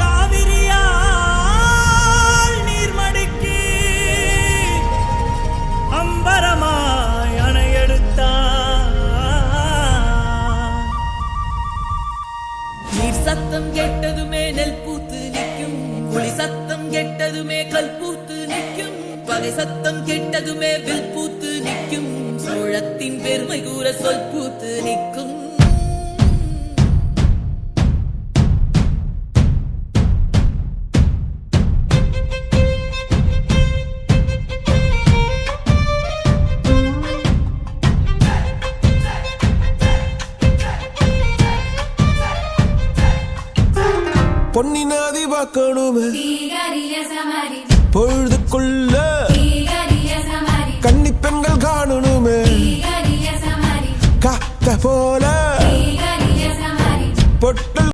காவிரியால் நீர்மடுக்கி அம்பரமாய் அணையெடுத்தான். நீர் சத்தம் கேட்டதுமே நெல் பூத்து நிற்கும், புலி சத்தம் கேட்டதுமே கல் பூத்து நிற்கும், பகை சத்தம் கேட்டதுமே வில் பூத்து நிற்கும், சோழத்தின் பெருமை கூற சொல் பூத்து நிற்கும். பொன்னினாதி பார்க்கணுமே பொழுதுக்குள்ள கன்னி பெண்கள் காணணுமே காத்த போல பொட்டல்